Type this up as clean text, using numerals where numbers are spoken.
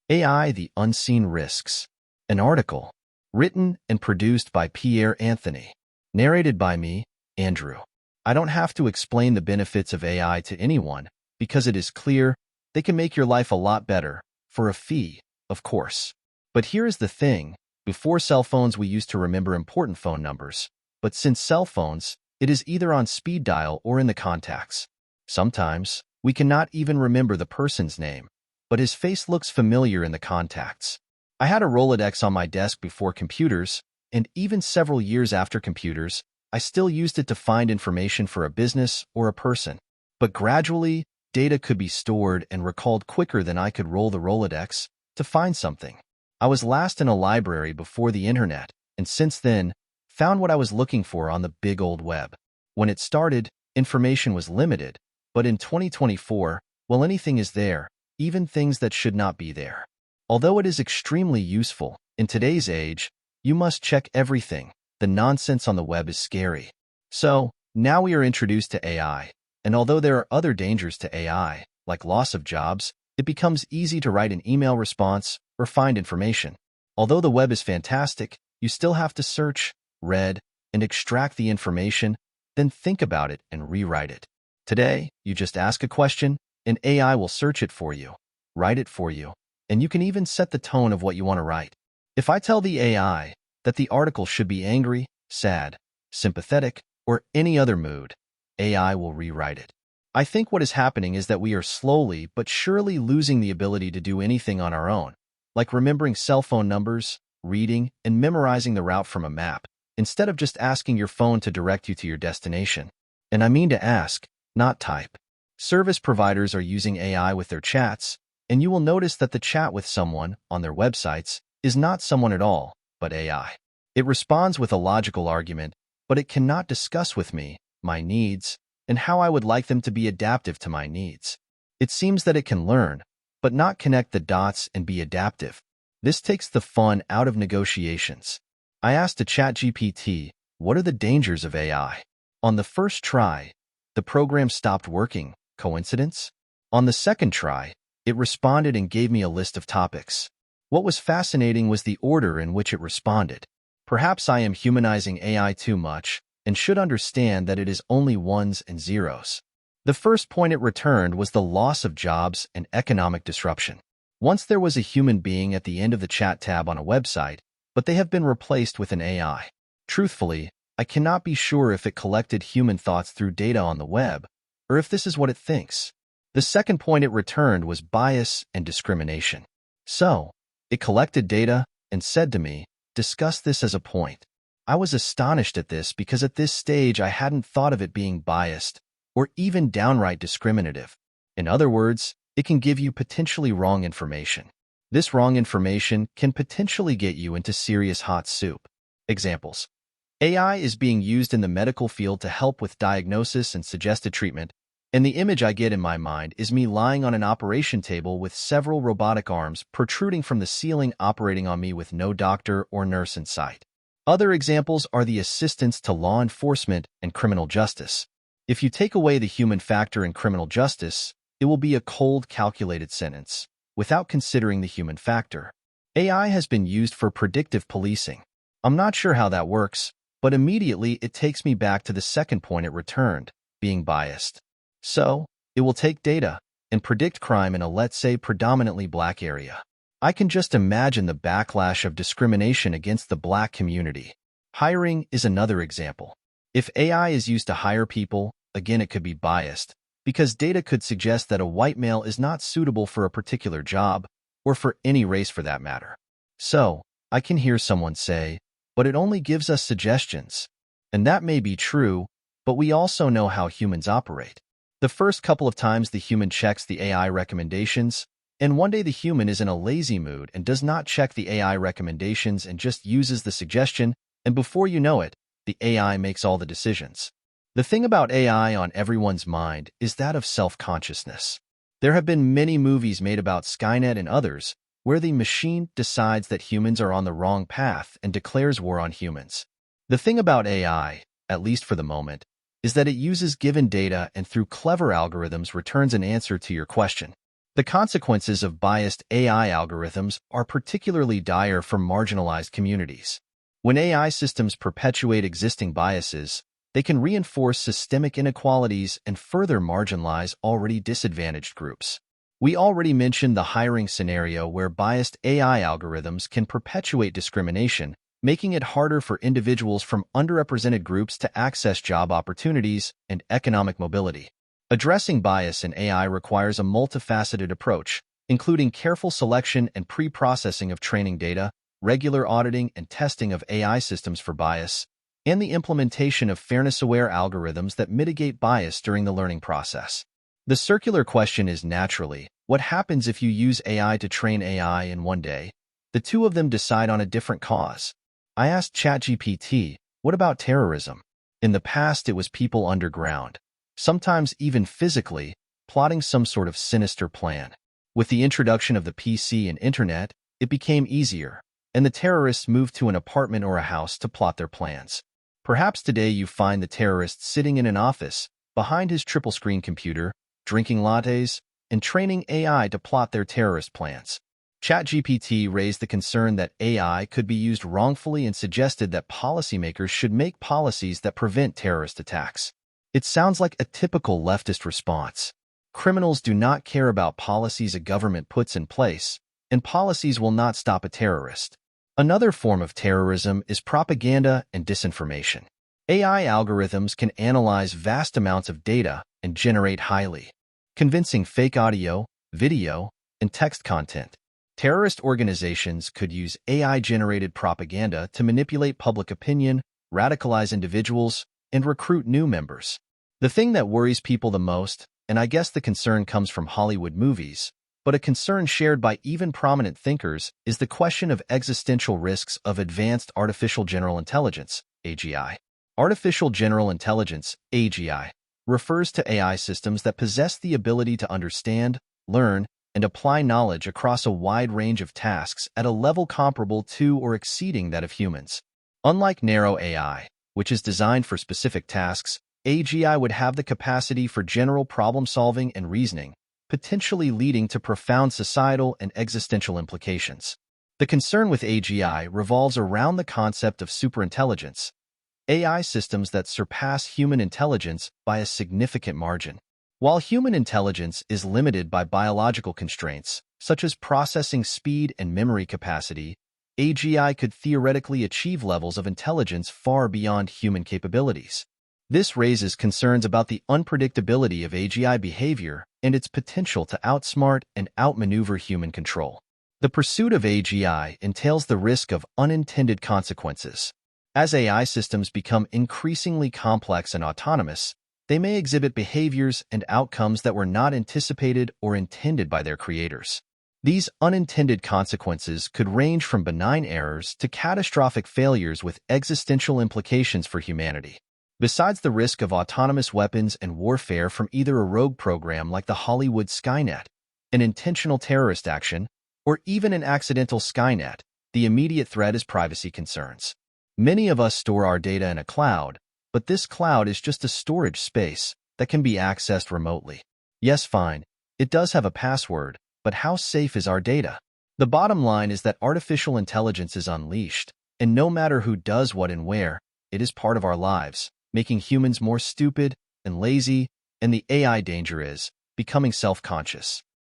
AI: The Unseen Risks. An article written and produced by Pierre Anthony. Narrated by me, Andrew. I don't have to explain the benefits of AI to anyone because it is clear they can make your life a lot better, for a fee, of course. But here is the thing. Before cell phones, we used to remember important phone numbers. But since cell phones, it is either on speed dial or in the contacts. Sometimes, we cannot even remember the person's name, but his face looks familiar in the contacts. I had a Rolodex on my desk before computers, and even several years after computers, I still used it to find information for a business or a person. But gradually, data could be stored and recalled quicker than I could roll the Rolodex to find something. I was last in a library before the internet, and since then, found what I was looking for on the big old web. When it started, information was limited, but in 2024, well, anything is there, even things that should not be there. Although it is extremely useful, in today's age, you must check everything. The nonsense on the web is scary. So, now we are introduced to AI, and although there are other dangers to AI, like loss of jobs, it becomes easy to write an email response or find information. Although the web is fantastic, you still have to search, read, and extract the information, then think about it and rewrite it. Today, you just ask a question, and AI will search it for you, write it for you, and you can even set the tone of what you want to write. If I tell the AI that the article should be angry, sad, sympathetic, or any other mood, AI will rewrite it. I think what is happening is that we are slowly but surely losing the ability to do anything on our own, like remembering cell phone numbers, reading, and memorizing the route from a map, instead of just asking your phone to direct you to your destination. And I mean to ask, not type. Service providers are using AI with their chats, and you will notice that the chat with someone on their websites is not someone at all, but AI. It responds with a logical argument, but it cannot discuss with me my needs and how I would like them to be adaptive to my needs. It seems that it can learn, but not connect the dots and be adaptive. This takes the fun out of negotiations. I asked a ChatGPT, what are the dangers of AI? On the first try, the program stopped working. Coincidence? On the second try, it responded and gave me a list of topics. What was fascinating was the order in which it responded. Perhaps I am humanizing AI too much and should understand that it is only ones and zeros. The first point it returned was the loss of jobs and economic disruption. Once there was a human being at the end of the chat tab on a website, but they have been replaced with an AI. Truthfully, I cannot be sure if it collected human thoughts through data on the web, or if this is what it thinks. The second point it returned was bias and discrimination. So, it collected data and said to me, discuss this as a point. I was astonished at this because at this stage I hadn't thought of it being biased or even downright discriminative. In other words, it can give you potentially wrong information. This wrong information can potentially get you into serious hot soup. Examples. AI is being used in the medical field to help with diagnosis and suggested treatment, and the image I get in my mind is me lying on an operation table with several robotic arms protruding from the ceiling operating on me with no doctor or nurse in sight. Other examples are the assistance to law enforcement and criminal justice. If you take away the human factor in criminal justice, it will be a cold, calculated sentence, without considering the human factor. AI has been used for predictive policing. I'm not sure how that works, but immediately it takes me back to the second point it returned, being biased. So, it will take data and predict crime in a, let's say, predominantly black area. I can just imagine the backlash of discrimination against the black community. Hiring is another example. If AI is used to hire people, again it could be biased, because data could suggest that a white male is not suitable for a particular job, or for any race for that matter. So, I can hear someone say, but it only gives us suggestions. And that may be true, but we also know how humans operate. The first couple of times the human checks the AI recommendations, and one day the human is in a lazy mood and does not check the AI recommendations and just uses the suggestion, and before you know it, the AI makes all the decisions. The thing about AI on everyone's mind is that of self-consciousness. There have been many movies made about Skynet and others where the machine decides that humans are on the wrong path and declares war on humans. The thing about AI, at least for the moment, is that it uses given data and through clever algorithms returns an answer to your question. The consequences of biased AI algorithms are particularly dire for marginalized communities. When AI systems perpetuate existing biases, they can reinforce systemic inequalities and further marginalize already disadvantaged groups. We already mentioned the hiring scenario where biased AI algorithms can perpetuate discrimination, making it harder for individuals from underrepresented groups to access job opportunities and economic mobility. Addressing bias in AI requires a multifaceted approach, including careful selection and pre-processing of training data, regular auditing and testing of AI systems for bias, and the implementation of fairness-aware algorithms that mitigate bias during the learning process. The circular question is naturally, what happens if you use AI to train AI and one day, the two of them decide on a different cause? I asked ChatGPT, what about terrorism? In the past, it was people underground, sometimes even physically, plotting some sort of sinister plan. With the introduction of the PC and internet, it became easier, and the terrorists moved to an apartment or a house to plot their plans. Perhaps today you find the terrorist sitting in an office, behind his triple-screen computer, drinking lattes, and training AI to plot their terrorist plans. ChatGPT raised the concern that AI could be used wrongfully and suggested that policymakers should make policies that prevent terrorist attacks. It sounds like a typical leftist response. Criminals do not care about policies a government puts in place, and policies will not stop a terrorist. Another form of terrorism is propaganda and disinformation. AI algorithms can analyze vast amounts of data and generate highly convincing fake audio, video, and text content. Terrorist organizations could use AI-generated propaganda to manipulate public opinion, radicalize individuals, and recruit new members. The thing that worries people the most, and I guess the concern comes from Hollywood movies, but a concern shared by even prominent thinkers, is the question of existential risks of advanced artificial general intelligence, AGI. Artificial general intelligence, AGI, refers to AI systems that possess the ability to understand, learn, and apply knowledge across a wide range of tasks at a level comparable to or exceeding that of humans. Unlike narrow AI, which is designed for specific tasks, AGI would have the capacity for general problem-solving and reasoning, potentially leading to profound societal and existential implications. The concern with AGI revolves around the concept of superintelligence, AI systems that surpass human intelligence by a significant margin. While human intelligence is limited by biological constraints, such as processing speed and memory capacity, AGI could theoretically achieve levels of intelligence far beyond human capabilities. This raises concerns about the unpredictability of AGI behavior and its potential to outsmart and outmaneuver human control. The pursuit of AGI entails the risk of unintended consequences. As AI systems become increasingly complex and autonomous, they may exhibit behaviors and outcomes that were not anticipated or intended by their creators. These unintended consequences could range from benign errors to catastrophic failures with existential implications for humanity. Besides the risk of autonomous weapons and warfare from either a rogue program like the Hollywood Skynet, an intentional terrorist action, or even an accidental Skynet, the immediate threat is privacy concerns. Many of us store our data in a cloud, but this cloud is just a storage space that can be accessed remotely. Yes, fine, it does have a password, but how safe is our data? The bottom line is that artificial intelligence is unleashed, and no matter who does what and where, it is part of our lives, making humans more stupid and lazy, and the AI danger is becoming self-conscious.